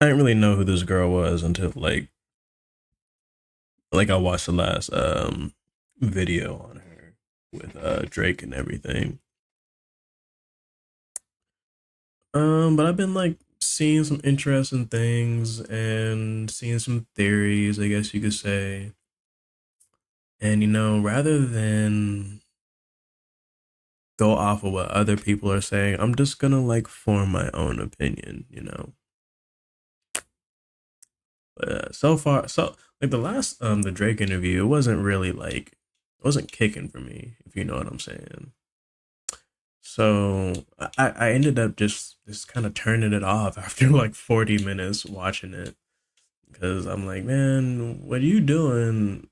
I didn't really know who this girl was until like I watched the last video on her with Drake and everything. But I've been like seeing some interesting things and seeing some theories, I guess you could say. And rather than go off of what other people are saying, I'm just gonna like form my own opinion. But so far, so like the last the Drake interview, it wasn't really like it wasn't kicking for me, if you know what I'm saying. So I ended up just kind of turning it off after like 40 minutes watching it because I'm like, man, what are you doing?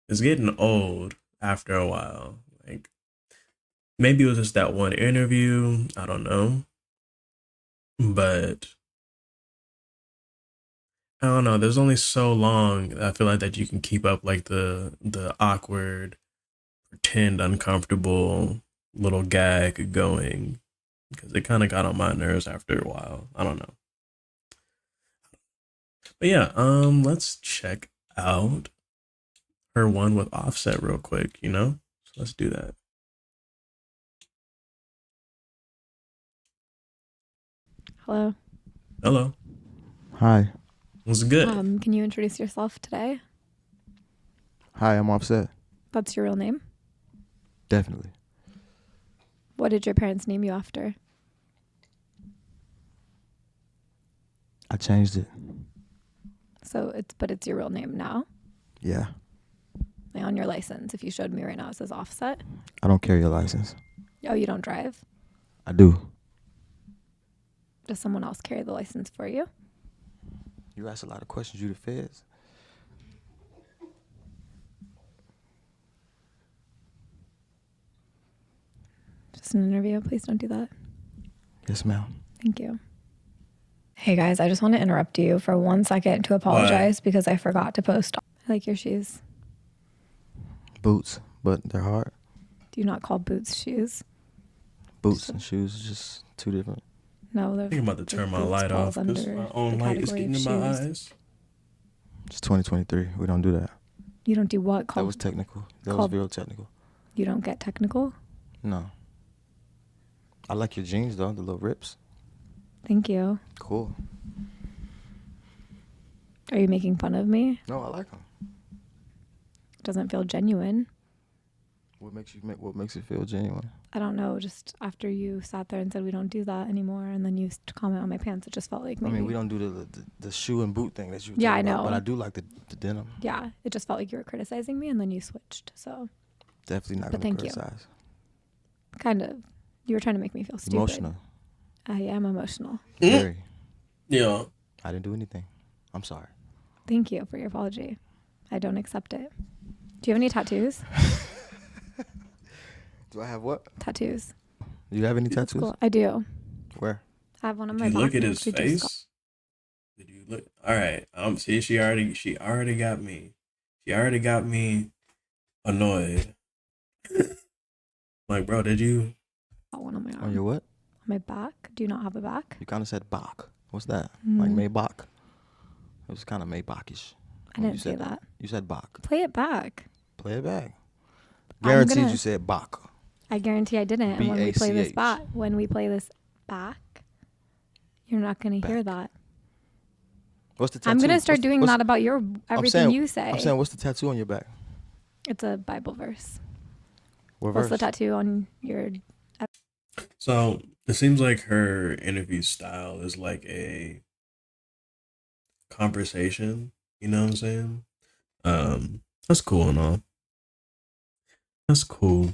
It's getting old after a while. Like maybe it was just that one interview. I don't know, but I don't know. There's only so long I feel like that you can keep up like the awkward, pretend uncomfortable little gag going because it kind of got on my nerves after a while. I don't know. But yeah, let's check out her one with Offset real quick. So let's do that. Hello. Hello. Hi. What's good? Can you introduce yourself today? Hi, I'm Offset. That's your real name? Definitely. What did your parents name you after? I changed it. But it's your real name now? Yeah. Like on your license, if you showed me right now, it says Offset. I don't carry a license. Oh, you don't drive? I do. Does someone else carry the license for you? You ask a lot of questions, you the feds. Just an interview. Please don't do that. Yes, ma'am. Thank you. Hey guys, I just want to interrupt you for 1 second to apologize because I forgot to post. I like your shoes. Boots, but they're hard. Do you not call boots shoes? Boots and shoes are just two different. No, they're. I think I'm about to turn my light off because my own light is getting in my eyes. It's 2023. We don't do that. You don't do what? That was technical. That was real technical. You don't get technical? No. I like your jeans though, the little rips. Thank you. Cool. Are you making fun of me? No, I like them. It doesn't feel genuine. What makes it feel genuine? I don't know. Just after you sat there and said we don't do that anymore, and then you comment on my pants, it just felt like maybe. I mean, we don't do the shoe and boot thing that you. Yeah, I know. But I do like the denim. Yeah, it just felt like you were criticizing me, and then you switched. So. Definitely not going to criticize. Kind of. You were trying to make me feel stupid. Emotional. I am emotional. Very. Yeah. I didn't do anything. I'm sorry. Thank you for your apology. I don't accept it. Do you have any tattoos? Do I have what? Tattoos. Do you have any tattoos? Cool. I do. Where? I have one on Did my you back. look at his face? Did you look? All right. See, she already got me. She already got me annoyed. Like, bro, did you? Got one on my arm. On your what? On my back. Do you not have a back? You kind of said Bach. What's that? Like Maybach? It was kind of Maybach-ish. I didn't say that. You said Bach. Play it back. Play it back. Guaranteed you said Bach. I guarantee I didn't. And when we play this back, you're not going to hear that. What's the tattoo? I'm going to start doing that about everything you say. I'm saying, what's the tattoo on your back? It's a Bible verse. What What's verse? the tattoo on your... So it seems like her interview style is like a conversation. You know what I'm saying? That's cool and all. That's cool.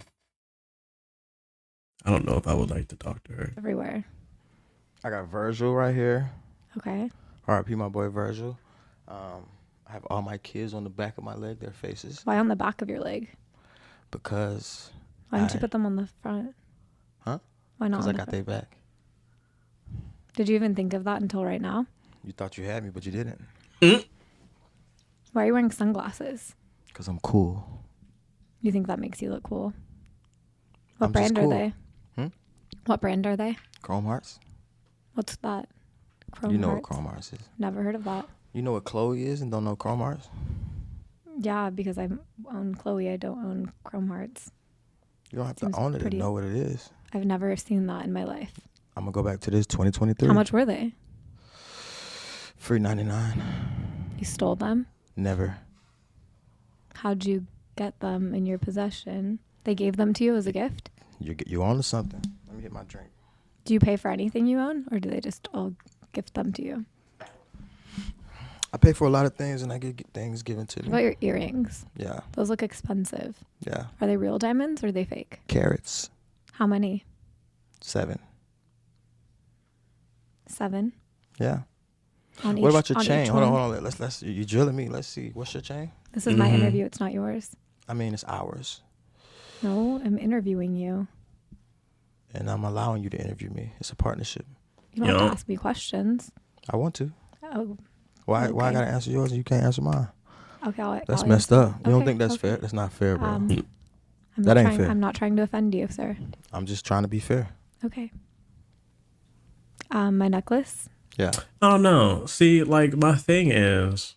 I don't know if I would like to talk to her. Everywhere. I got Virgil right here. Okay. R.I.P. my boy Virgil. I have all my kids on the back of my leg, their faces. Why on the back of your leg? Because... Why didn't you put them on the front? Huh? Why not? Because I got their back. Did you even think of that until right now? You thought you had me, but you didn't. Why are you wearing sunglasses? Because I'm cool. You think that makes you look cool? What I'm just brand are cool. they? What brand are they? Chrome Hearts. What's that? Chrome You know Hearts. what Chrome Hearts is. Never heard of that. You know what Chloe is and don't know Chrome Hearts? Yeah, because I own Chloe. I don't own Chrome Hearts. You don't have Seems to own it pretty- to know what it is. I've never seen that in my life. I'm going to go back to this 2023. How much were they? Free 99. You stole them? Never. How'd you get them in your possession? They gave them to you as a gift? You own something. Let me get my drink. Do you pay for anything you own, or do they just all gift them to you? I pay for a lot of things and I get things given to How me. about your earrings? Yeah. Those look expensive. Yeah. Are they real diamonds or are they fake? Carrots. How many? 7. 7? Yeah. On What each- about your on chain? each Hold on, one? hold on. Let's you drilling me. Let's see. What's your chain? This is my interview. It's not yours. I mean, it's ours. No, I'm interviewing you. And I'm allowing you to interview me. It's a partnership. You don't have to ask me questions. I want to. Oh, Why I Okay. gotta answer yours and you can't answer mine? okay. That's I'll messed answer. up. You don't Okay, think that's okay. fair? That's not fair, bro. I'm That not ain't trying, fair. I'm not trying to offend you, sir. I'm just trying to be fair. Okay. My necklace. Yeah. I don't know. See, like my thing is,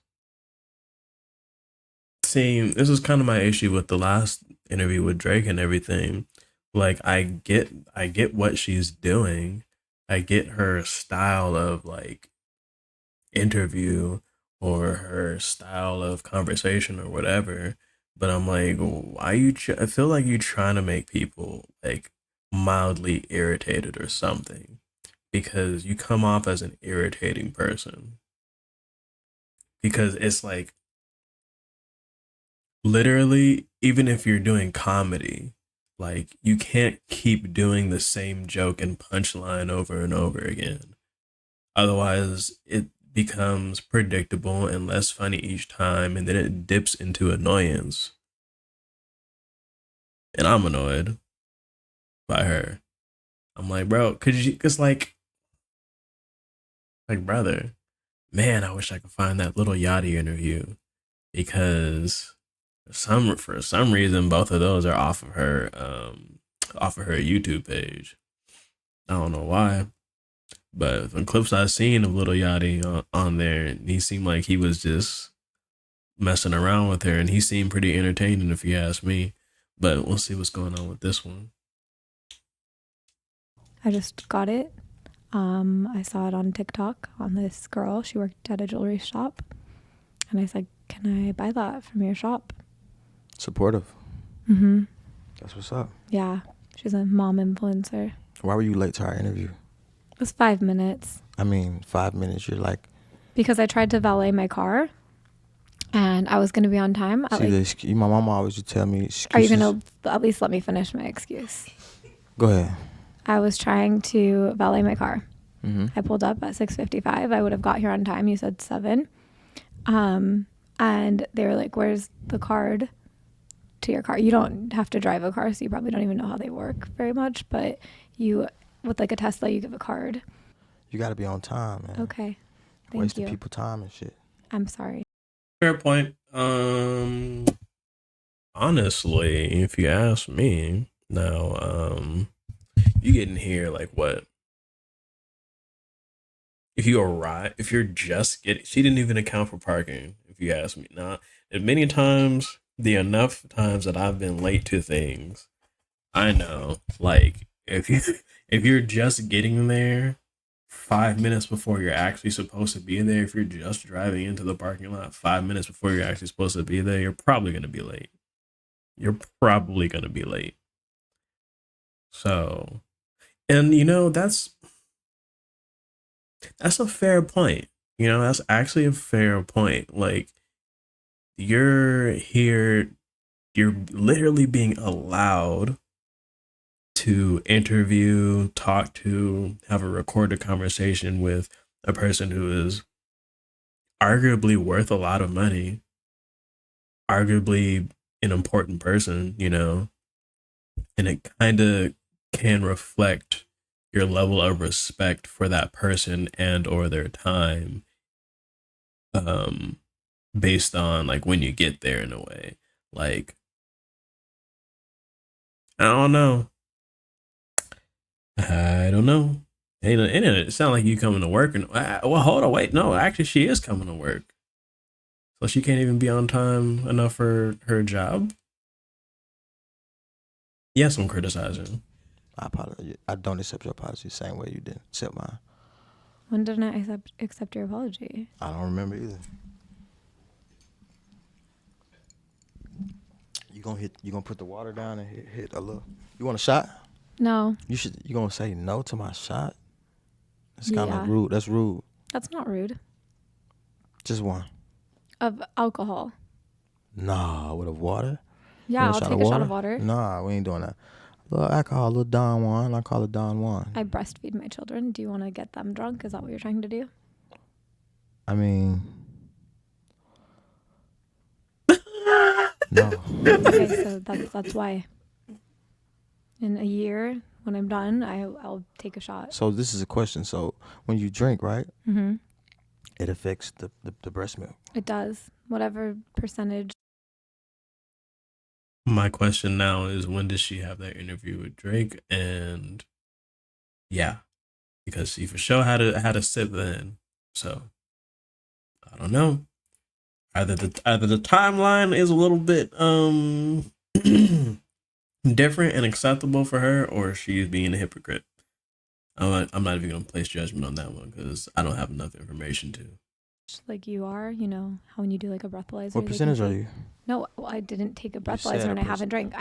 this is kind of my issue with the last interview with Drake and everything. Like I get what she's doing. I get her style of like interview or her style of conversation or whatever. But I'm like, why you? I feel like you're trying to make people like mildly irritated or something, because you come off as an irritating person. Because it's like, literally, even if you're doing comedy, like you can't keep doing the same joke and punchline over and over again. Otherwise, it becomes predictable and less funny each time, and then it dips into annoyance. And I'm annoyed by her. I'm like, bro, cause like brother, man, I wish I could find that Little Yachty interview, because for some reason both of those are off of her YouTube page. I don't know why, but the clips I've seen of Little Yachty on there, he seemed like he was just messing around with her, and he seemed pretty entertaining if you ask me. But we'll see what's going on with this one. I just got it. I saw it on TikTok on this girl. She worked at a jewelry shop. And I said, can I buy that from your shop? Supportive. Mm-hmm. That's what's up. Yeah. She's a mom influencer. Why were you late to our interview? It was 5 minutes. I mean, 5 minutes. You're like, Because I tried to valet my car. And I was going to be on time. see, my mama always would tell me excuses. Are you going to at least let me finish my excuse? Go ahead. I was trying to valet my car. Mm-hmm. I pulled up at 6:55. I would have got here on time. You said 7. And they were like, where's the card to your car? You don't have to drive a car, so you probably don't even know how they work very much. But with like a Tesla, you give a card. You got to be on time, man. Okay. Thank Wasting you. people time and shit. I'm sorry. Fair point. Honestly, if you ask me, now, you get in here like what? If you're just getting, she didn't even account for parking. If you ask me, now, many times, the enough times that I've been late to things, I know, like if you're just getting there 5 minutes before you're actually supposed to be there, if you're just driving into the parking lot 5 minutes before you're actually supposed to be there, you're probably going to be late. So, and that's a fair point. That's actually a fair point. Like, you're here, you're literally being allowed to interview, talk to, have a recorded conversation with a person who is arguably worth a lot of money, arguably an important person, and it kind of can reflect your level of respect for that person and or their time, based on like when you get there, in a way. Like, I don't know. It sound like you coming to work and well, hold on, wait, no, actually, she is coming to work, so she can't even be on time enough for her job. Yes, I'm criticizing. I apologize. I don't accept your apology the same way you didn't accept mine. When did I accept your apology? I don't remember either. You gonna put the water down and hit a little. You want a shot? No. You gonna say no to my shot? That's kind of Yeah. rude. That's rude. That's not rude. Just one. Of alcohol. Nah, with a water. Yeah, I'll take a shot of water. Nah, we ain't doing that. A little alcohol, a little Don Juan. I call it Don Juan. I breastfeed my children. Do you want to get them drunk? Is that what you're trying to do? I mean, no. Okay, so that's why. In a year, when I'm done, I'll take a shot. So this is a question. So when you drink, right? Mm-hmm. It affects the breast milk. It does. Whatever percentage. My question now is, when does she have that interview with Drake? And yeah, because she for sure had a sip then. So I don't know. Either the timeline is a little bit different and acceptable for her, or she's being a hypocrite. I'm not even gonna place judgment on that one because I don't have enough information to. Like you are, you know, how when you do like a breathalyzer. What percentage are you? No, I didn't take a You breathalyzer said and a I haven't drank.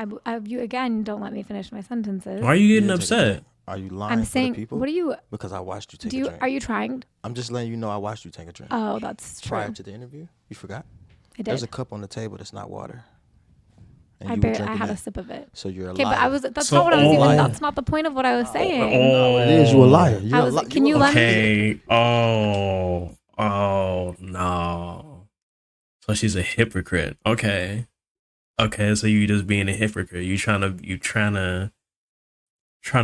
You again don't let me finish my sentences. Why are you You getting didn't take a upset? drink. Are you lying I'm for saying, the people? what are you? Because I watched you take Do a you? drink. Are you trying? I'm just letting you know I watched you take a drink. Oh, that's true. Prior to the interview, you forgot. I There's a did. cup on the table that's not water. And I you were had drinking a that. sip of it. So you're a Okay, liar. but I was. That's So not what I was even. all- That's not the point of what I was saying. No, it is. You a liar. You're I was- a liar. can you let me- Okay. Oh no. So she's a hypocrite. Okay. Okay, so you just being a hypocrite. You trying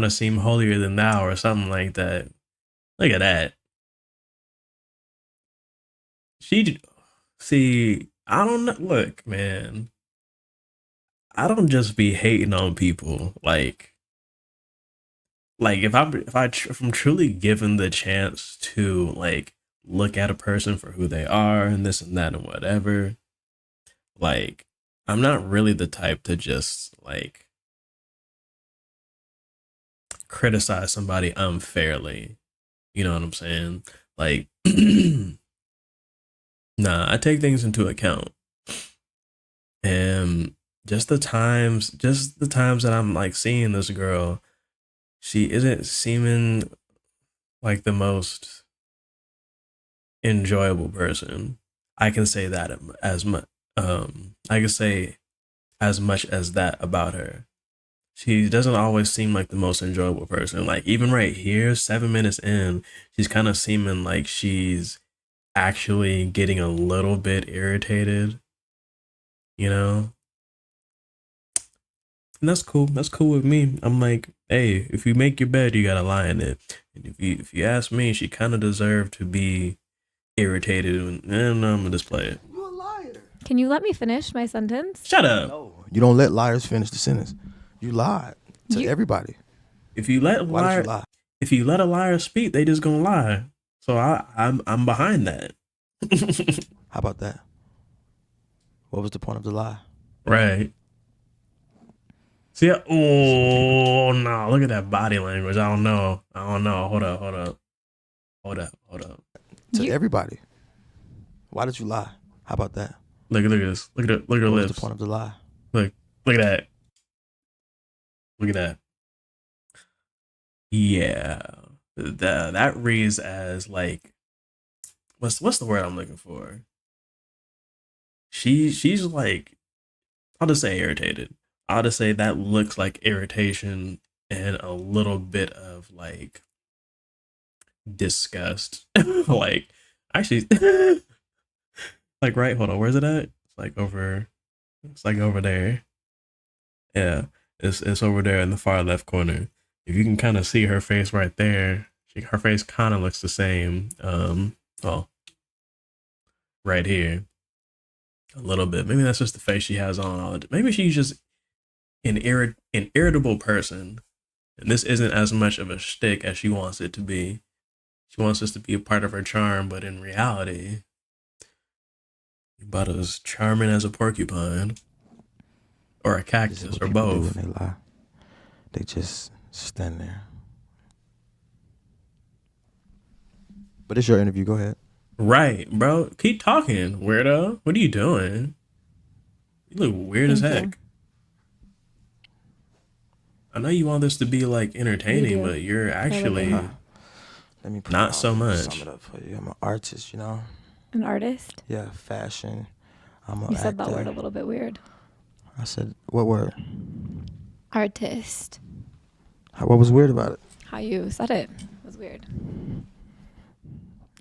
to seem holier than thou or something like that. Look at that. See, I don't know. Look, man. I don't just be hating on people. Like if I'm truly given the chance to like look at a person for who they are and this and that and whatever, like I'm not really the type to just like criticize somebody unfairly. You know what I'm saying? Like nah, I take things into account. And just the times that I'm like seeing this girl, she isn't seeming like the most enjoyable person. I can say that as much. I can say as much as that about her. She doesn't always seem like the most enjoyable person. Like even right here, 7 minutes in, she's kind of seeming like she's actually getting a little bit irritated. You know, and that's cool. That's cool with me. I'm like, hey, if you make your bed, you gotta lie in it. And if you ask me, she kind of deserved to be irritated. And I'm gonna just play it. You're a liar. Can you let me finish my sentence? Shut up. No, you don't let liars finish the sentence. You lied to everybody. If you let Why did you lie? if you let a liar speak, they just gonna lie. So I'm behind that. How about that? What was the point of the lie? Right. See, oh no! Look at that body language. I don't know. Hold up. To everybody. Why did you lie? How about that? Look at this. Look at her What was lips. the point of the lie? Look at that. Look at that. Yeah, that reads as like, what's the word I'm looking for? She's like, I'll just say irritated. I'll just say that looks like irritation and a little bit of like disgust. Like actually, like right. Hold on, where's it at? It's like over. It's like over there. Yeah, it's over there in the far left corner. If you can kind of see her face right there, her face kind of looks the same. Well, right here, a little bit. Maybe that's just the face she has on. Maybe she's just an irritable person. And this isn't as much of a shtick as she wants it to be. She wants this to be a part of her charm, but in reality, you're about as charming as a porcupine. Or a This is cactus, what or people do when both. they lie. They just stand there. But it's your interview. Go ahead. Right, bro. Keep talking, weirdo. What are you doing? You look weird as Thank you. heck. I know you want this to be like entertaining, do. but you're living. actually Let me not so sum much. it up for you. I'm an artist, you know. An artist? Yeah, fashion. I'm an You said that actor. word a little bit weird. I said, what word? Artist. What was weird about it? How you said it was weird.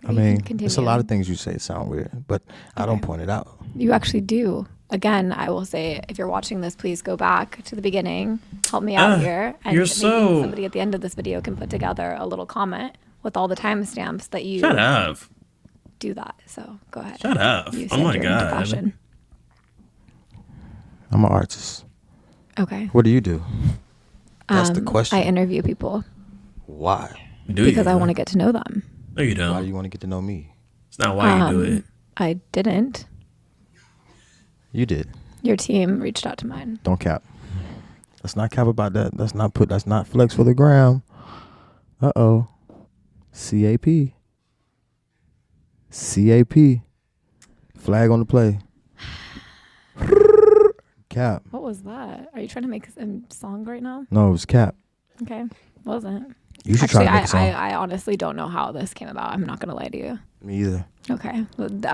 I You mean, can continue. there's a lot of things you say sound weird, but I don't Okay. point it out. You actually do. Again, I will say, if you're watching this, please go back to the beginning. Help me out here. And you're maybe so- somebody at the end of this video can put together a little comment with all the timestamps that you Shut up. do that. So go ahead. Shut up. You Oh said my you're into God. fashion. I'm an artist. Okay. What do you do? That's the question. I interview people Why? because I want to get to know them. No, you Why don't. do you want to get to know me? It's not why you do it. I didn't. You did. Your team reached out to mine. Don't cap. Let's not cap about that. That's not flex for the gram. Uh-oh. CAP. CAP. Flag on the play. Cap. What was that? Are you trying to make a song right now? No, it was cap. Okay. Wasn't. You should Actually, try to make a song. I honestly don't know how this came about. I'm not going to lie to you. Me either. Okay.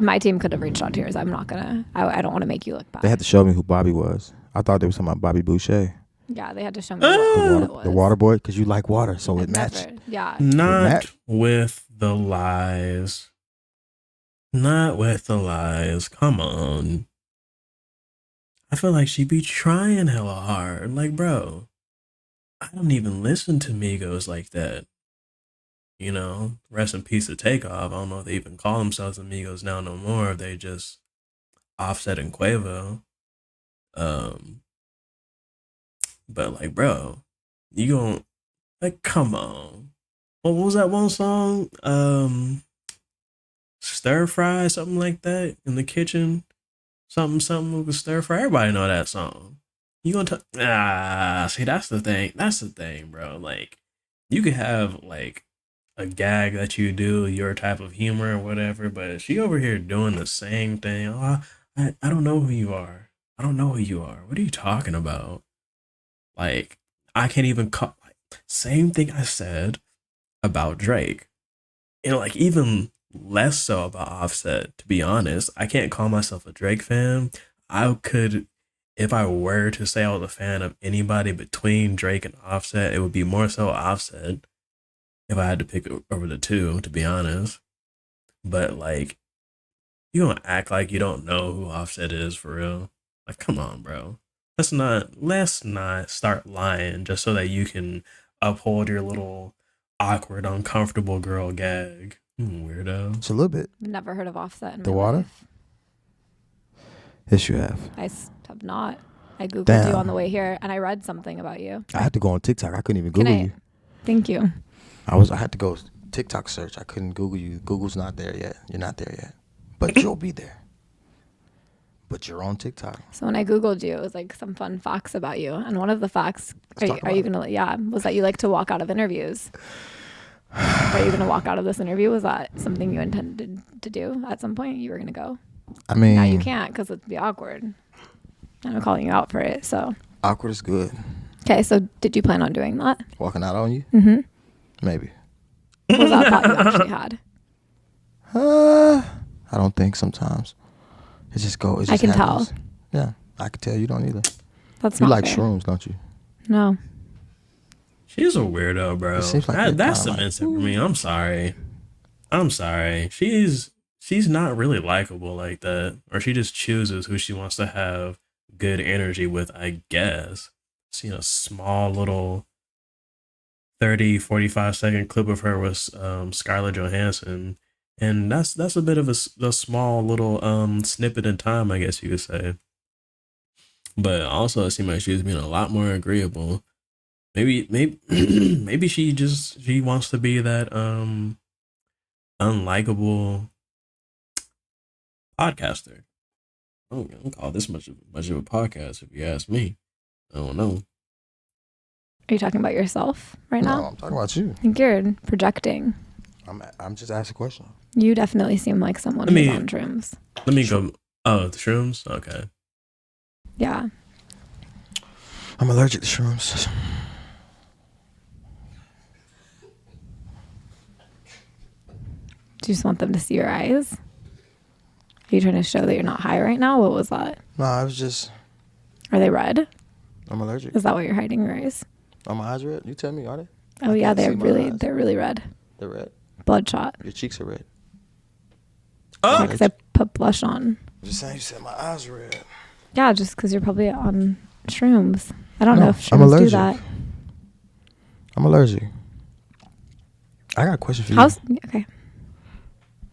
My team could have reached out to yours. I'm not going to. I don't want to make you look bad. They had to show me who Bobby was. I thought they were talking about Bobby Boucher. Yeah, they had to show me what it was. The water boy, because you like water, so I've it matched. never- Yeah. Not Matt- with the lies. Not with the lies. Come on. I feel like she be trying hella hard. Like, bro, I don't even listen to Migos like that. You know, rest in peace to Takeoff. I don't know if they even call themselves Amigos now no more. If they just Offset and Quavo. But like, bro, you gon' like, come on. What was that one song? Stir fry, something like that in the kitchen. Something with stir fry. Everybody know that song. You gonna see, that's the thing. That's the thing, bro. Like, you could have like a gag that you do, your type of humor or whatever, but she over here doing the same thing. Oh, I don't know who you are. I don't know who you are. What are you talking about? Like, I can't even call. Like, same thing I said about Drake. You know, like, even less so about Offset, to be honest. I can't call myself a Drake fan. I could, if I were to say I was a fan of anybody between Drake and Offset, it would be more so Offset if I had to pick over the two, to be honest. But like, you don't act like you don't know who Offset is for real. Like, come on, bro. Let's not start lying just so that you can uphold your little awkward, uncomfortable girl gag. Weirdo. It's a little bit. Never heard of Offset in The my water? life. Yes, you have. Have not. I Googled Damn. you on the way here and I read something about you. I had to go on TikTok. I couldn't even Can Google I- you. Thank you. I had to go TikTok search. I couldn't Google you. Google's not there yet. You're not there yet. But you'll be there. But you're on TikTok. So when I Googled you, it was like some fun facts about you. And one of the facts, Let's talk are you about going to, yeah, was that you like to walk out of interviews. Are you going to walk out of this interview? Was that something you intended to do at some point? You were going to go? I mean, Now you can't because it'd be awkward. And I'm calling you out for it. So, awkward is good. okay. So did you plan on doing that? Walking out on you? Mm-hmm. Maybe. Was that a thought you actually had? I don't think sometimes. It just goes. I can tell. Yeah, I can tell you don't either. That's You not like fair. shrooms, don't you? No. She's a weirdo, bro. It seems like you're That's kinda like, submissive for me. I'm sorry. She's not really likable like that. Or she just chooses who she wants to have good energy with, I guess. Seen a small little 30, 45-second clip of her with Scarlett Johansson. And that's a bit of a small little snippet in time, I guess you could say. But also it seemed like she was being a lot more agreeable maybe she wants to be that unlikable podcaster. I don't call this much of a podcast if you ask me. I don't know. Are you talking about yourself right No, now? I'm talking about you. I think you're projecting. I'm just asking a question. You definitely seem like someone who's on shrooms. Let me go. Oh, the shrooms? Okay. Yeah. I'm allergic to shrooms. Do you just want them to see your eyes? Are you trying to show that you're not high right now? What was that? No, I was just. Are they red? I'm allergic. Is that why you're hiding your eyes? Are my eyes red? You tell me, are they? Oh yeah, they're really red. They're red. Bloodshot. Your cheeks are red. Oh, because I put blush on. I'm just saying, you said my eyes are red. Yeah, just because you're probably on shrooms. I don't know if shrooms do that. I'm allergic. I got a question for you. Okay.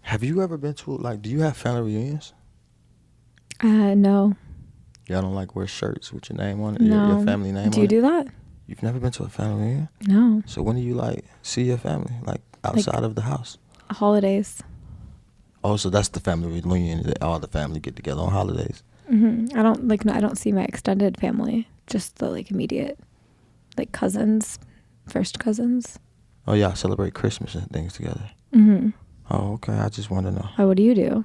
Have you ever been to, like, do you have family reunions? No. Y'all don't like wear shirts with your name on it? No. Your family name on it? Do you do that? You've never been to a family reunion? No. So when do you, like, see your family? Like, outside of the house? Holidays. Oh, so that's the family reunion that all the family get together on holidays. Mm-hmm. I don't see my extended family. Just the, like, immediate, like, cousins, first cousins. Oh, yeah, celebrate Christmas and things together. Mm-hmm. Oh, okay. I just want to know. What do you do?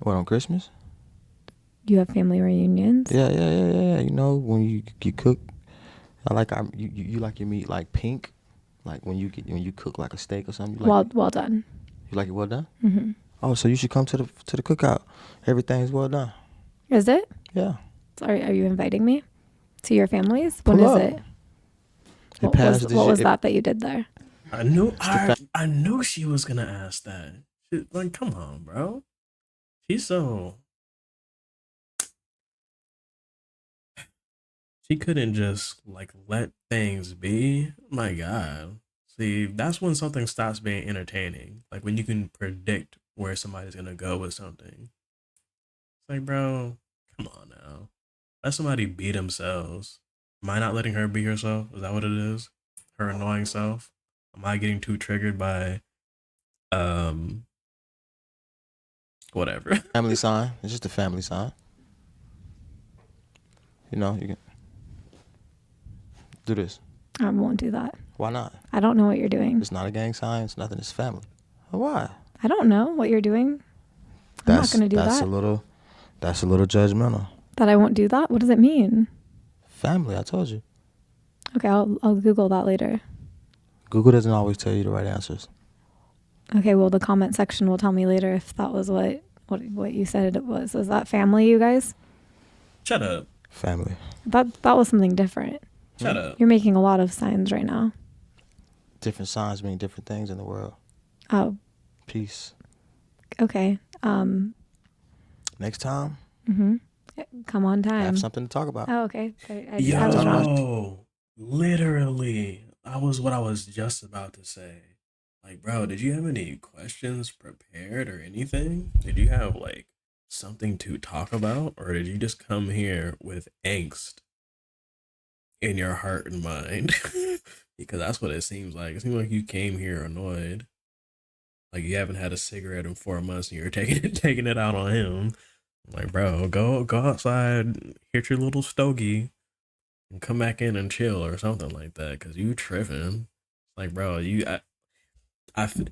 What, on Christmas? You have family reunions? Yeah. You know, when you cook, you like your meat like pink, like when you cook like a steak or something. Well done. You like it well done? Mm-hmm. Oh, so you should come to the cookout. Everything's well done. Is it? Yeah. Are you inviting me to your families? When is it? What was that you did there? I knew she was gonna ask that. Like, come on, bro. She's so. She couldn't just like let things be. My God. See, that's when something stops being entertaining. Like when you can predict where somebody's gonna go with something. It's like, bro, come on now. Let somebody be themselves. Am I not letting her be herself? Is that what it is? Her annoying self? Am I getting too triggered by whatever? Family sign. It's just a family sign. You know, you can do this. I won't do that. Why not? I don't know what you're doing. It's not a gang sign. It's nothing. It's family. Why? I don't know what you're doing. I'm not going to do that. That's a little judgmental. That I won't do that? What does it mean? Family, I told you. Okay, I'll Google that later. Google doesn't always tell you the right answers. Okay, well, the comment section will tell me later if that was what you said it was. Was that family, you guys? Shut up. Family. That was something different. Shut up. You're making a lot of signs right now. Different signs mean different things in the world. Oh. Peace. Okay. Next time. Mm-hmm. Come on time. I have something to talk about. Oh, okay. I was wrong. Literally. That was what I was just about to say. Like, bro, did you have any questions prepared or anything? Did you have, like, something to talk about? Or did you just come here with angst in your heart and mind? Because that's what it seems like. It seems like you came here annoyed. Like you haven't had a cigarette in 4 months and you're taking it out on him. Like, bro, go outside, hit your little stogie, and come back in and chill or something like that. Cause you tripping. Like, bro, let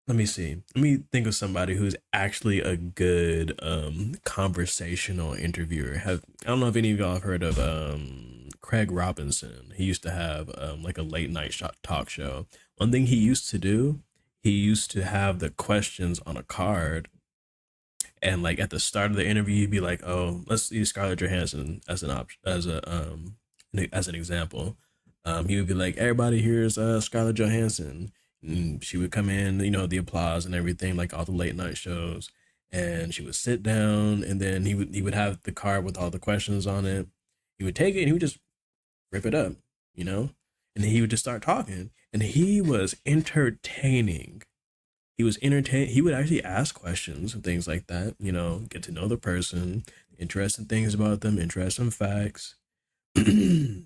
me see. Let me think of somebody who's actually a good conversational interviewer. I don't know if any of y'all have heard of Craig Robinson. He used to have like a late night talk show. One thing he used to do, he used to have the questions on a card. And like at the start of the interview, he'd be like, "Oh, let's use Scarlett Johansson as an example." He would be like, "Everybody, here's Scarlett Johansson." And she would come in, the applause and everything, like all the late night shows. And she would sit down, and then he would have the card with all the questions on it. He would take it and he would just rip it up, and then he would just start talking. And he was entertaining. He would actually ask questions and things like that, get to know the person, interesting things about them, interesting facts. And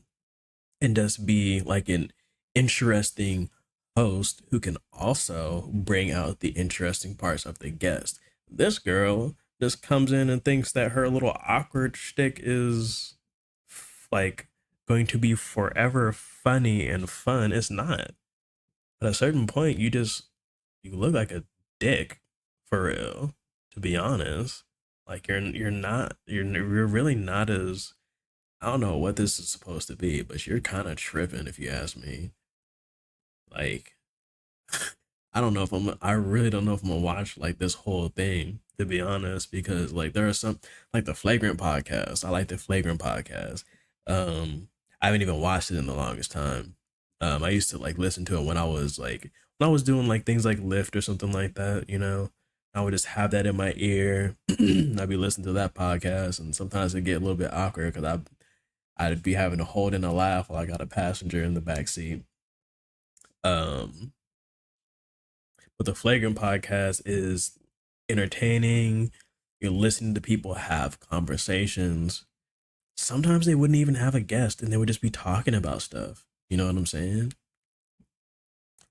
and just be like an interesting host who can also bring out the interesting parts of the guest. This girl just comes in and thinks that her little awkward shtick is like going to be forever funny and fun. It's not. At a certain point, you look like a dick for real. To be honest, like you're really not as, I don't know what this is supposed to be, but you're kind of tripping if you ask me. Like, I really don't know if I'm gonna watch like this whole thing, to be honest, because like there are some, like the Flagrant podcast. I like the Flagrant podcast. I haven't even watched it in the longest time. I used to like listen to it when I was doing like things like Lyft or something like that, you know. I would just have that in my ear. I'd be listening to that podcast, and sometimes it'd get a little bit awkward because I'd be having to hold in a laugh while I got a passenger in the back seat. Um, but the Flagrant podcast is entertaining. You're listening to people have conversations. Sometimes they wouldn't even have a guest and they would just be talking about stuff. You know what I'm saying?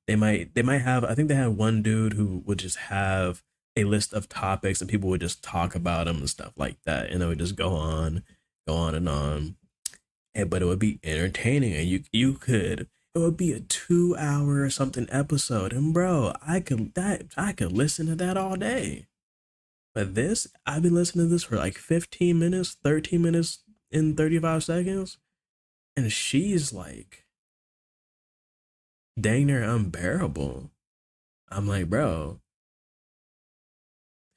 They might have, I think they had one dude who would just have a list of topics and people would just talk about them and stuff like that. And it would just go on and on. But it would be entertaining, and it would be a 2 hour or something episode, and bro, I could listen to that all day. But this, I've been listening to this for like 15 minutes, 13 minutes in 35 seconds, and she's like dang near unbearable. I'm like, bro,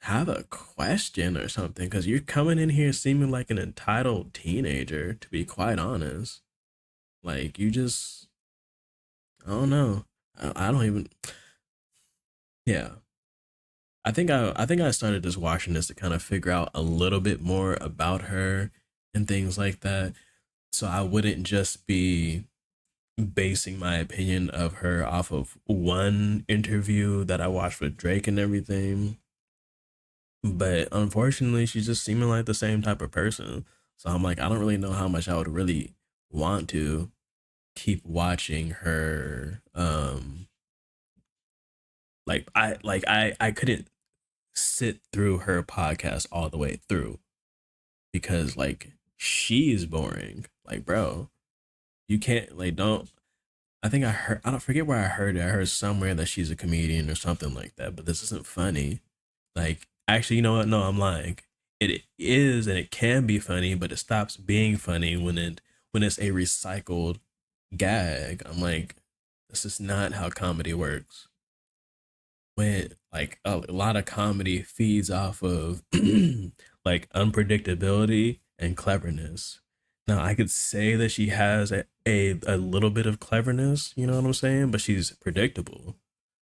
have a question or something, because you're coming in here seeming like an entitled teenager, to be quite honest. Like, you just, I don't know. I don't even, yeah. I think I started just watching this to kind of figure out a little bit more about her and things like that. So I wouldn't just be basing my opinion of her off of one interview that I watched with Drake and everything. But unfortunately, she's just seeming like the same type of person. So I'm like, I don't really know how much I would really want to keep watching her. I couldn't sit through her podcast all the way through because like she is boring. Like, bro, you can't like don't. I don't forget where I heard it. I heard somewhere that she's a comedian or something like that. But this isn't funny. Like, actually, you know what? No, I'm lying. It is and it can be funny, but it stops being funny when it's a recycled gag. I'm like, this is not how comedy works. When like a lot of comedy feeds off of like unpredictability and cleverness. Now I could say that she has a little bit of cleverness, you know what I'm saying? But she's predictable.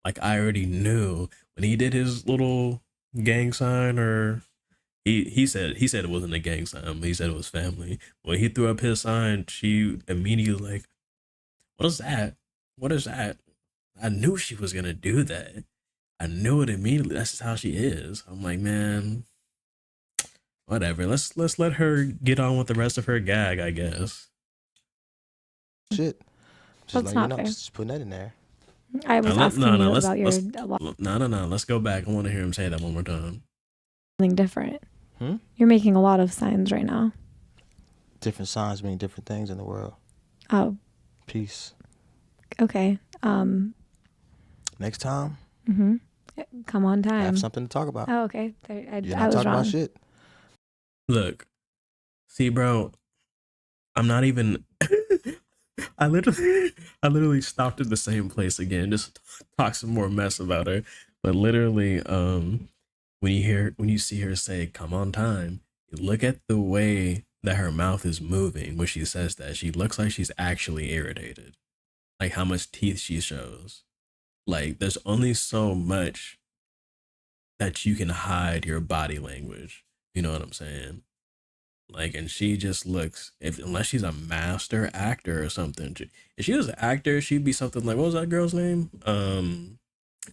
Like I already knew when he did his little gang sign, or he said it wasn't a gang sign, but he said it was family. When he threw up his sign, she immediately like, what is that? What is that? I knew she was gonna do that. I knew it immediately. That's just how she is. I'm like, man, whatever. Let's let her get on with the rest of her gag, I guess. Shit. Just That's letting not you know. fair. Just putting that in there. I was asking you about your no. Let's go back. I want to hear him say that one more time. something different. You're making a lot of signs right now. Different signs mean different things in the world. Oh, Peace. okay. Next time, Come on I time. have something to talk about. Oh, okay. You're I not was talking wrong. about shit. Look, see, bro, I'm not even. I literally stopped at the same place again, just talk some more mess about her. But literally, when you see her say "come on time," you look at the way that her mouth is moving when she says that. She looks like she's actually irritated, like how much teeth she shows. Like there's only so much that you can hide your body language. You know what I'm saying? Like, and she just looks, if unless she's a master actor or something. If she was an actor, she'd be something like, what was that girl's name?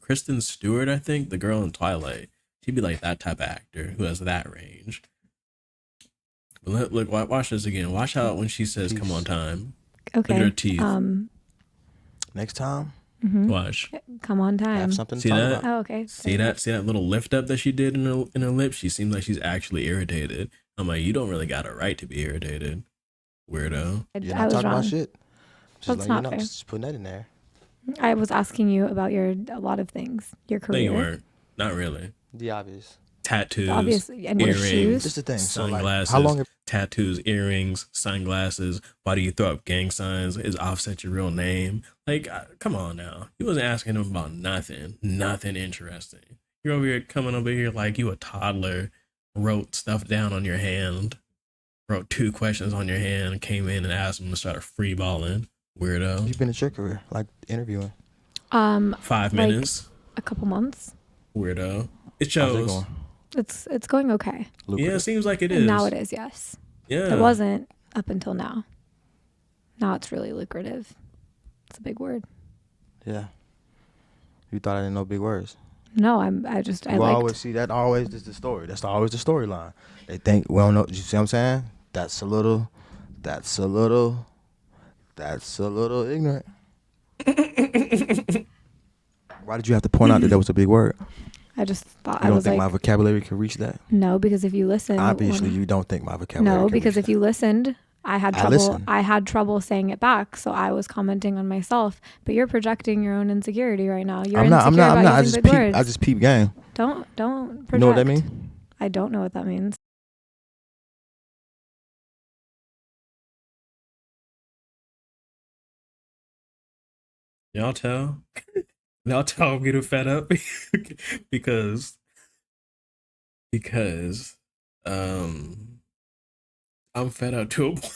Kristen Stewart, I think, the girl in Twilight. She'd be like that type of actor who has that range. But look, watch this again. Watch out when she says, "Come on time." Look at her Okay. teeth. Next time, Watch. Come on time. have something to See talk that? about. Oh, okay. See that little lift up that she did in her lips? She seems like she's actually irritated. I'm like, you don't really got a right to be irritated, weirdo. You're I not was talking wrong. about shit. Just That's letting you not know. fair. Just putting that in there. I was asking you about a lot of things. Your No, career. you weren't. Not really. The obvious. Tattoos, Obviously, and your earrings, shoes. Just the thing. So like, sunglasses, how long? tattoos, earrings, sunglasses. Why do you throw up gang signs? Is Offset your real name? Like, come on now. He wasn't asking him about nothing interesting. You're over here coming over here like you a toddler, wrote stuff down on your hand, wrote 2 questions on your hand, and came in and asked him to start free balling. Weirdo. You've been in your career, like interviewing. 5 like minutes. a couple months. Weirdo. It How's it shows. going? It's going okay. Yeah, it Lucrative. seems like it is. And now it is, yes. Yeah. It wasn't up until now. Now it's really lucrative. It's a big word. Yeah. You thought I didn't know big words. No, I You always see that. Always is the story. That's always the storyline. They think, well, no. You see what I'm saying? That's a little ignorant. Why did you have to point out that was a big word? I just thought You I don't was think like, my vocabulary can reach that? no, because if you listen, Obviously, you don't think my vocabulary. no, can because reach if you listened, I had I trouble. listen. I had trouble saying it back, so I was commenting on myself. But you're projecting your own insecurity right now. You're I'm not. insecure about I using just big peep. words. I just peep game. Don't project. You know what that mean? I don't know what that means. Y'all tell I'm getting fed up because I'm fed up to a point.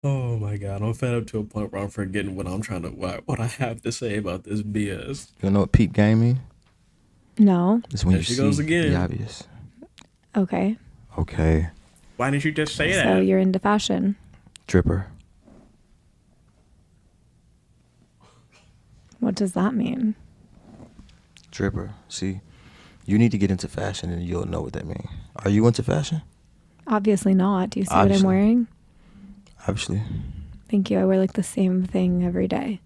Oh my god, I'm fed up to a point where I'm forgetting what I have to say about this BS. You know what peep game mean? No. It's when There you she see goes again. the obvious. Okay. Okay. Why didn't you just say So that? you're into fashion. Dripper. What does that mean? Dripper. See, you need to get into fashion and you'll know what that means. Are you into fashion? Obviously not. Do you see Obviously. what I'm wearing? Obviously. Thank you. I wear like the same thing every day.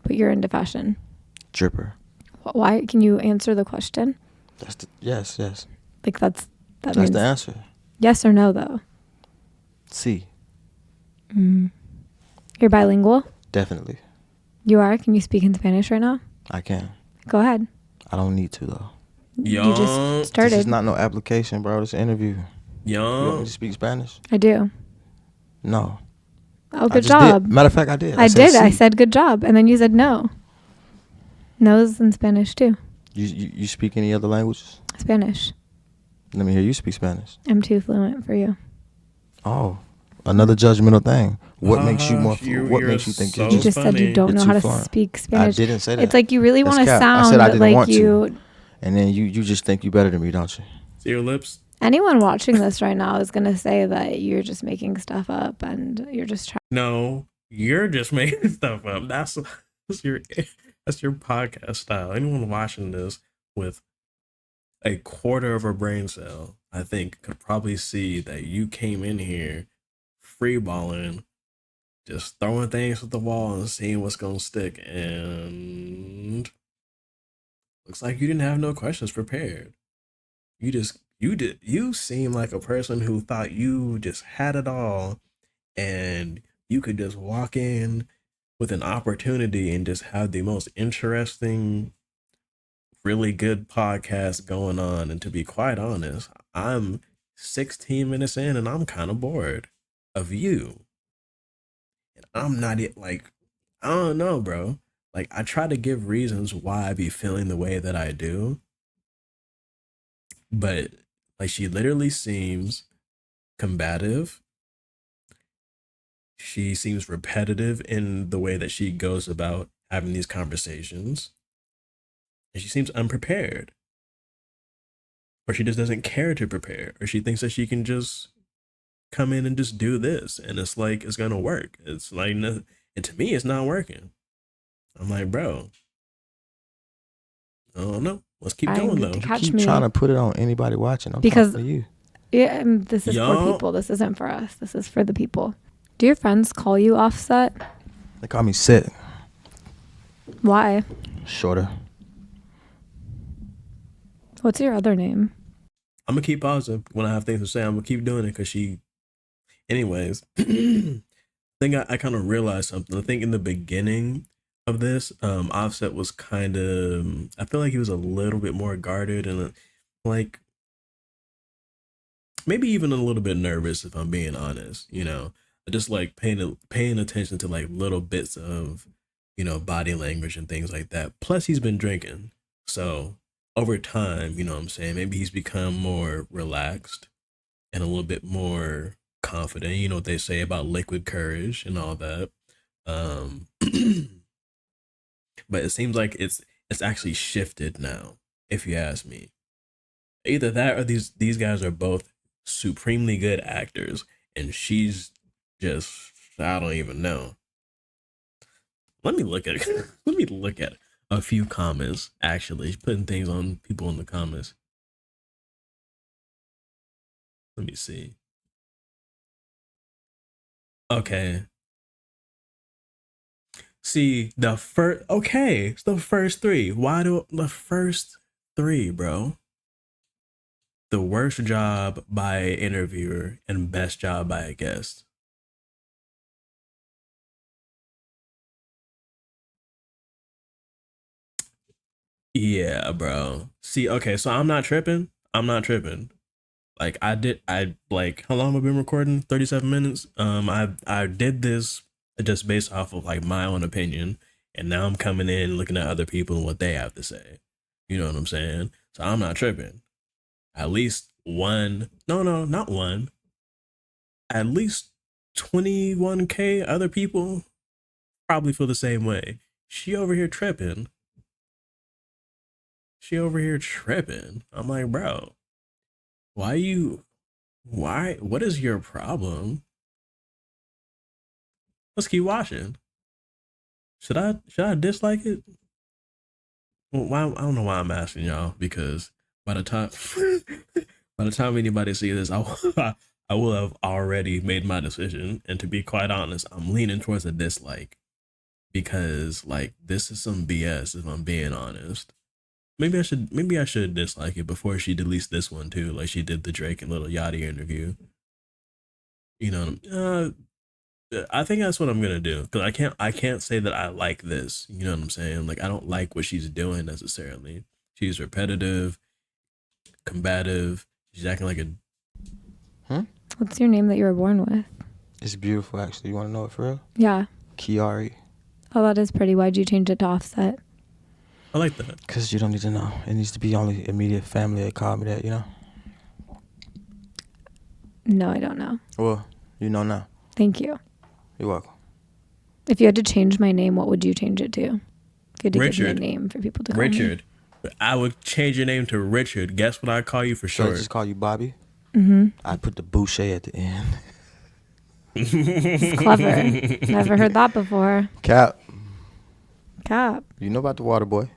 But you're into fashion. Dripper. Why? Can you answer the question? That's the yes. Like that That's means the answer. yes or no though. C. You're bilingual? Definitely. You are? Can you speak in Spanish right now? I can. Go ahead. I don't need to though. You Young. just This started. is not no application, bro. This is an interview. You want me Young. to speak Spanish? I do. No. Oh, I good just job. did. Matter of fact, I did. I said did. C. I said good job. And then you said no. No's in Spanish too. You speak any other languages? Spanish. Let me hear you speak Spanish. I'm too fluent for you. Oh, another judgmental thing. What makes you more? You're What makes you think so you're You just said you funny. don't You're know too how to fluent. speak I Spanish. didn't say that. It's like you really want That's to cap. I sound said I didn't like want to. you. And then you just think you better than me, don't you? See your lips? Anyone watching this right now is going to say that you're just making stuff up and you're just trying. No, you're just making stuff up. That's your podcast style. Anyone watching this with a quarter of a brain cell, I think, could probably see that you came in here freeballing, just throwing things at the wall and seeing what's gonna stick, and looks like you didn't have no questions prepared. You seem like a person who thought you just had it all and you could just walk in with an opportunity and just have the most interesting, really good podcast going on. And to be quite honest, I'm 16 minutes in and I'm kind of bored of you. And I'm not like, I don't know, bro. Like, I try to give reasons why I be feeling the way that I do. But, like, she literally seems combative. She seems repetitive in the way that she goes about having these conversations. And she seems unprepared. Or she just doesn't care to prepare. Or she thinks that she can just come in and just do this. And it's like, it's going to work. It's like, and to me, it's not working. I'm like, bro, I don't know. Let's keep going, though. Catch Keep me. trying to put it on anybody watching. I'm Because talking to you. Yeah, and this is for Y'all, people. This isn't for us. This is for the people. Do your friends call you Offset? They call me Sit. Why? Shorter. What's your other name? I'm gonna keep pausing when I have things to say. I'm gonna keep doing it because she. Anyways, I think I kind of realized something. I think in the beginning of this, Offset was kind of. I feel like he was a little bit more guarded and like maybe even a little bit nervous if I'm being honest. Just like paying attention to like little bits of body language and things like that. Plus, he's been drinking, so over time, you know what I'm saying, maybe he's become more relaxed and a little bit more confident. You know what they say about liquid courage and all that. Um, but it seems like it's actually shifted now. If you ask me, either that or these guys are both supremely good actors, and she's just I don't even know. Let me look at let me look at a few comments. Actually, putting things on people in the comments. Let me see. Okay. See the first. Okay, it's the first three. Why do the first three, bro? The worst job by an interviewer and best job by a guest. Yeah, bro. See, okay, so I'm not tripping. I'm not tripping. Like I like how long have I been recording? 37 minutes. I did this just based off of like my own opinion, and now I'm coming in looking at other people and what they have to say. You know what I'm saying? So I'm not tripping. At least one, no, not one. At least 21K other people probably feel the same way. She over here tripping. She over here tripping. I'm like, bro, what is your problem? Let's keep watching. Should I dislike it? Well, why I don't know why I'm asking y'all, because by the time by the time anybody see this, I will have already made my decision. And to be quite honest, I'm leaning towards a dislike, because like this is some BS if I'm being honest. Maybe I should dislike it before she deletes this one too, like she did the Drake and Little Yachty interview. You know, I think that's what I'm gonna do, because I can't say that I like this. You know what I'm saying? Like I don't like what she's doing necessarily. She's repetitive, combative. She's acting like a. What's your name that you were born with? It's beautiful, actually. You want to know it for real? Yeah. Kiari. Oh, that is pretty. Why'd you change it to Offset? I like that. Because you don't need to know. It needs to be only immediate family that call me that, you know? No, I don't know. Well, you know now. Thank you. You're welcome. If you had to change my name, what would you change it to? If you had to give me Richard. a name for people to call me. Richard. I would change your name to Richard. Guess what I call you for Should I short? just call you Bobby? Mm-hmm. I put the Boucher at the end. It's clever. Never heard that before. Cap. Cap. You know about the water boy.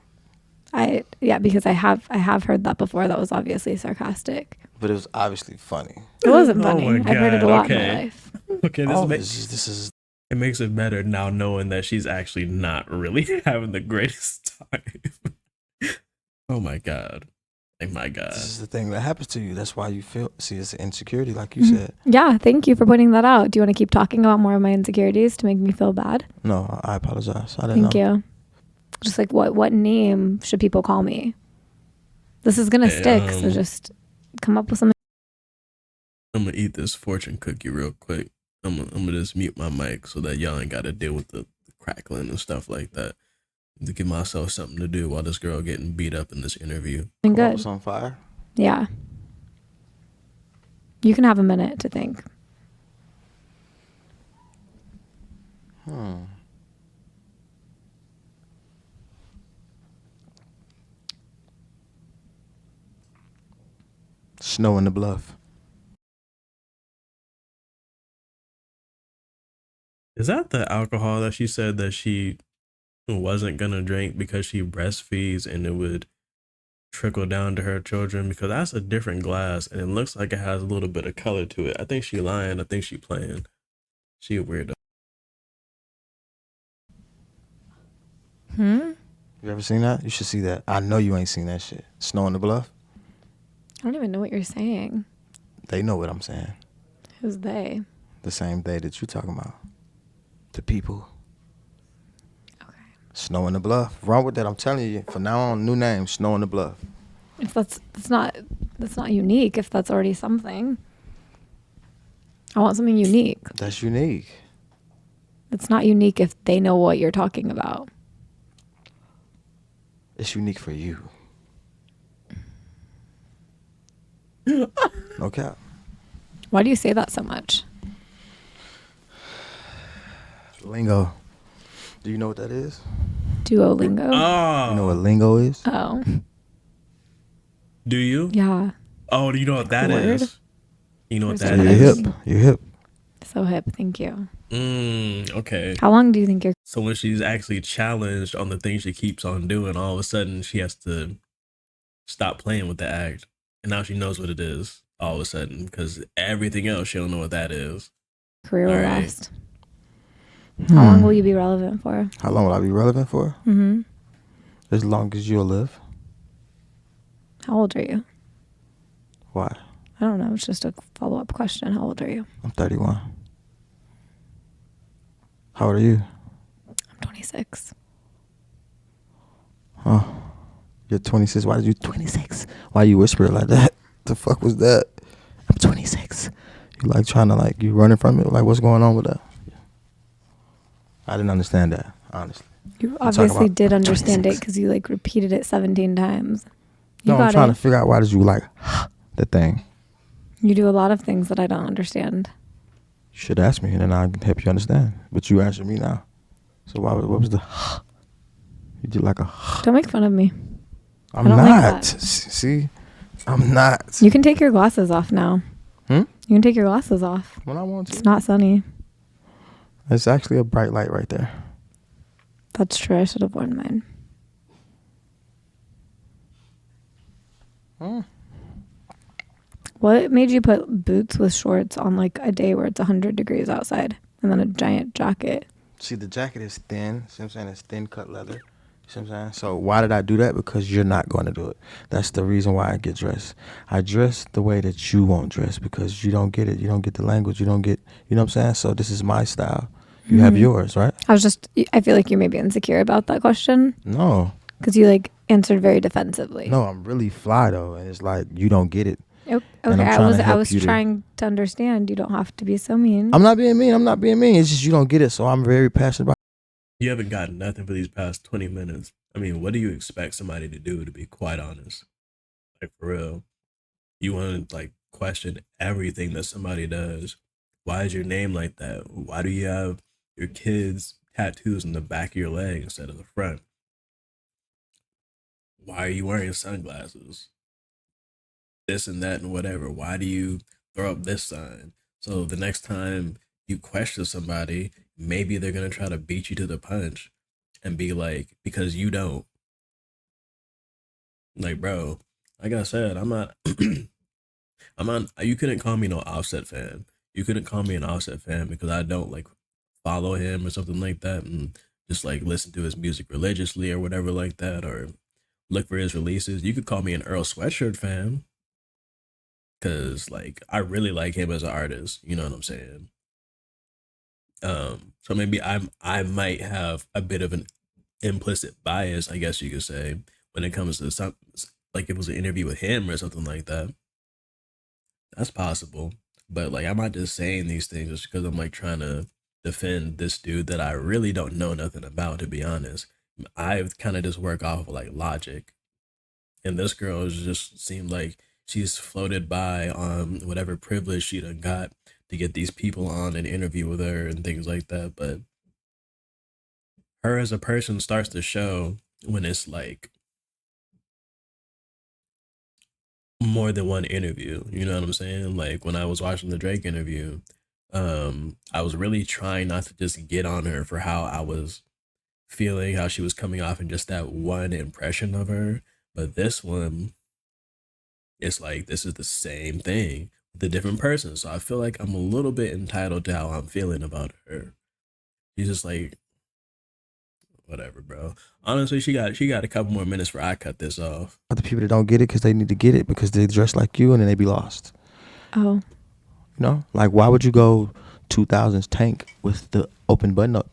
Because I have heard that before. That was obviously sarcastic. But it was obviously funny. It wasn't Oh funny. my I've heard it a God, lot in okay. my life. Okay, This is it makes it better now knowing that she's actually not really having the greatest time. Oh my God. Oh my God. this is the thing that happens to you. That's why you feel. See, it's insecurity, like you said. Yeah, thank you for pointing that out. Do you want to keep talking about more of my insecurities to make me feel bad? No, I apologize. I didn't Thank you. Just like what name should people call me? This is gonna stick, so just come up with something. I'm gonna eat this fortune cookie real quick. I'm gonna just mute my mic so that y'all ain't gotta deal with the crackling and stuff like that. To give myself something to do while this girl getting beat up in this interview. Good. Was on fire. Yeah. You can have a minute to think. Snow in the Bluff. Is that the alcohol that she said that she wasn't gonna drink because she breastfeeds and it would trickle down to her children, because that's a different glass and it looks like it has a little bit of color to it. I think she lying. I think she playing. She a weirdo. Hmm? You ever seen that? You should see that. I know you ain't seen that shit. Snow on the Bluff? I don't even know what you're saying. They know what I'm saying. Who's they? The same day that you talking about. The people. Okay. Snow on the Bluff. Wrong with that. I'm telling you. From now on, new name, Snow on the Bluff. If that's not unique. If that's already something, I want something unique. That's unique. It's not unique if they know what you're talking about. It's unique for you. No cap. Why do you say that so much? Lingo. Do you know what that is? Duolingo. Oh, You know what lingo is? Oh, do you? yeah. Oh, do you know what that Word? is? You know what Where's that that You're is? hip. You're hip. So hip. Thank you. Okay. How long do you think you're? So when she's actually challenged on the things she keeps on doing, all of a sudden she has to stop playing with the act, and now she knows what it is. All of a sudden, because everything else she don't know what that is. Career will All right. last. How long will you be relevant for? How long will I be relevant for? Mm-hmm. As long as you'll live. How old are you? Why? I don't know. It's just a follow-up question. How old are you? I'm 31. How old are you? I'm 26. Oh, you're 26. Why did you 26? Why you whisper it like that? The fuck was that? I'm 26. You like trying to like you running from it? Like what's going on with that? I didn't understand that, honestly. You I'm talking obviously about did understand 26. it because you like repeated it 17 times. You No, got I'm trying it. to figure out why did you like the thing. You do a lot of things that I don't understand. You should ask me and then I can help you understand. But you answered me now. So what was the you did like a Don't make fun of me. I'm I don't like not. that. See? I'm not. You can take your glasses off now. Hmm? You can take your glasses off. When I want to. It's not sunny. It's actually a bright light right there. That's true. I should have worn mine. Hmm. What made you put boots with shorts on like a day where it's 100 degrees outside and then a giant jacket? See, the jacket is thin. See what I'm saying? It's thin cut leather. See what I'm saying? So why did I do that? Because you're not going to do it. That's the reason why I get dressed. I dress the way that you won't dress because you don't get it. You don't get the language. You don't get, you know what I'm saying? So this is my style. You have yours, right? I feel like you may be insecure about that question No. because you like answered very defensively. No, I'm really fly though. And it's like, you don't get it. Okay, And I'm I trying was to help you to- trying to understand. You don't have to be so mean. I'm not being mean. I'm not being mean. It's just you don't get it. So I'm very passionate about You haven't gotten nothing for these past 20 minutes. I mean, what do you expect somebody to do, to be quite honest? Like, for real. You want to, like, question everything that somebody does. Why is your name like that? Why do you have your kids' tattoos in the back of your leg instead of the front? Why are you wearing sunglasses? This and that and whatever. Why do you throw up this sign? So the next time you question somebody, maybe they're going to try to beat you to the punch and be like, because you don't. Like, bro, like I said, I'm not, I'm not, you couldn't call me no Offset fan. You couldn't call me an Offset fan because I don't like follow him or something like that and just like listen to his music religiously or whatever like that or look for his releases. You could call me an Earl Sweatshirt fan because like I really like him as an artist. You know what I'm saying? So maybe I might have a bit of an implicit bias, I guess you could say, when it comes to some, like if it was an interview with him or something like that. That's possible. But like I'm not just saying these things just because I'm like trying to defend this dude that I really don't know nothing about, to be honest. I kind of just work off of like logic. And this girl is just seemed like she's floated by on whatever privilege she done got to get these people on and interview with her and things like that. But her as a person starts to show when it's like more than one interview. You know what I'm saying? Like when I was watching the Drake interview, I was really trying not to just get on her for how I was feeling, how she was coming off in just that one impression of her. But this one, it's like this is the same thing with a different person. So I feel like I'm a little bit entitled to how I'm feeling about her. She's just like, whatever, bro. Honestly, she got a couple more minutes before I cut this off. Other people that don't get it because they need to get it because they dress like you and then they be lost. Oh. You know, like why would you go 2000s tank with the open button up?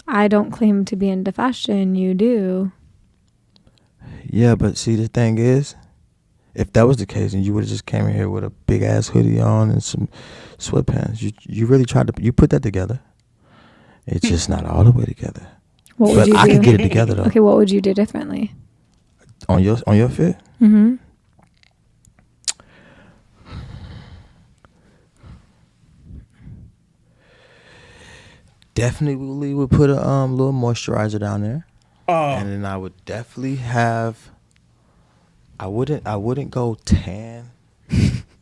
I don't claim to be into fashion. You do. Yeah, but see, the thing is, if that was the case, and you would have just came in here with a big ass hoodie on and some sweatpants, you really tried to you put that together. It's just not all the way together. What would But you I do? could get it together though. Okay, what would you do differently? On your fit. Mm-hmm. Definitely would put a little moisturizer down there. Oh, And then I would definitely have. I wouldn't go tan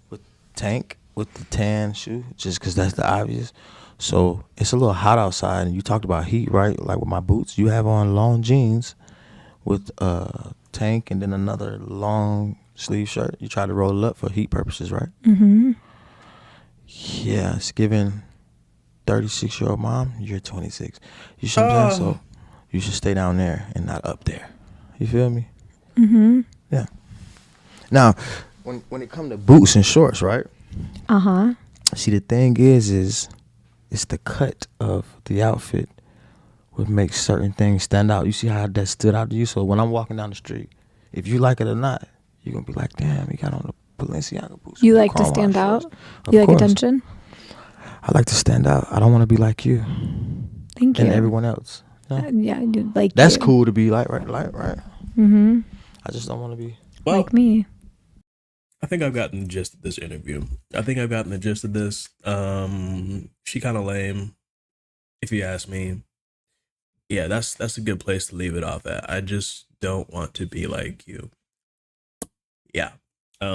with tank with the tan shoe just because that's the obvious. So it's a little hot outside, and you talked about heat, right? Like with my boots, you have on long jeans with tank and then another long sleeve shirt. You try to roll it up for heat purposes, right? Mm-hmm. Yeah, it's giving 36-year-old mom. You're 26. You see what I'm saying? So you should stay down there and not up there. You feel me? Mm-hmm. Yeah. Now, when it come to boots and shorts, right? Uh-huh. See, the thing is it's the cut of the outfit would make certain things stand out. You see how that stood out to you? So when I'm walking down the street, if you like it or not, you're going to be like, damn, he got on the Balenciaga boots. You with the like to chrome stand shorts. out? Of You like course. attention? I like to stand out. I don't want to be like you Thank you. and everyone else. You know? Yeah, you like That's you. cool to be like, right? Mm-hmm. I just don't want to be. well, Like me. I think I've gotten the gist of this interview. I think I've gotten the gist of this. She kind of lame, if you ask me. Yeah, that's a good place to leave it off at. I just don't want to be like you. Yeah. I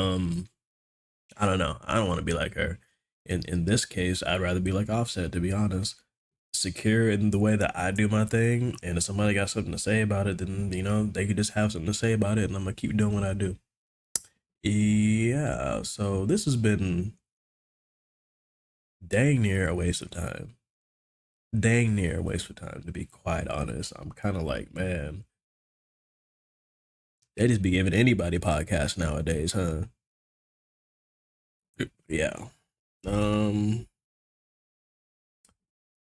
don't know. I don't want to be like her. In this case, I'd rather be like Offset, to be honest. Secure in the way that I do my thing, and if somebody got something to say about it, then they could just have something to say about it, and I'm gonna keep doing what I do. Yeah, so this has been dang near a waste of time. Dang near a waste of time, to be quite honest. I'm kind of like, man, they just be giving anybody podcasts nowadays, huh? Yeah. Um.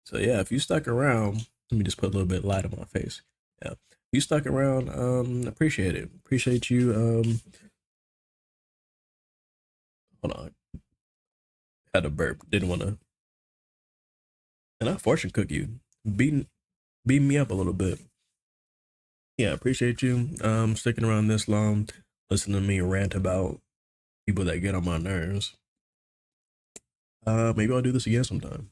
So yeah, if you stuck around, let me just put a little bit of light on my face. Yeah, if you stuck around, appreciate it. Appreciate you. Hold on, had a burp. Didn't want to. And I fortune cook you, beating me up a little bit. Yeah, appreciate you. Sticking around this long, listening to me rant about people that get on my nerves. Maybe I'll do this again sometime.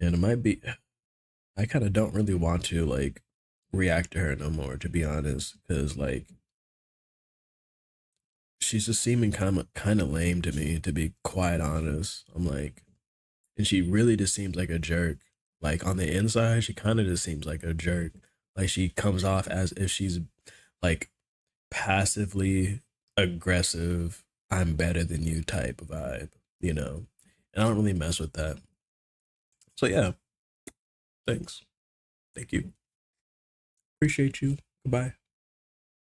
And it might be. I kind of don't really want to like react to her no more, to be honest, because like she's just seeming kind of lame to me, to be quite honest. I'm like, and she really just seems like a jerk. Like on the inside, she kind of just seems like a jerk. Like she comes off as if she's like passively aggressive, I'm better than you type of vibe, you know? And I don't really mess with that. So yeah, thanks. Thank you. Appreciate you. Goodbye.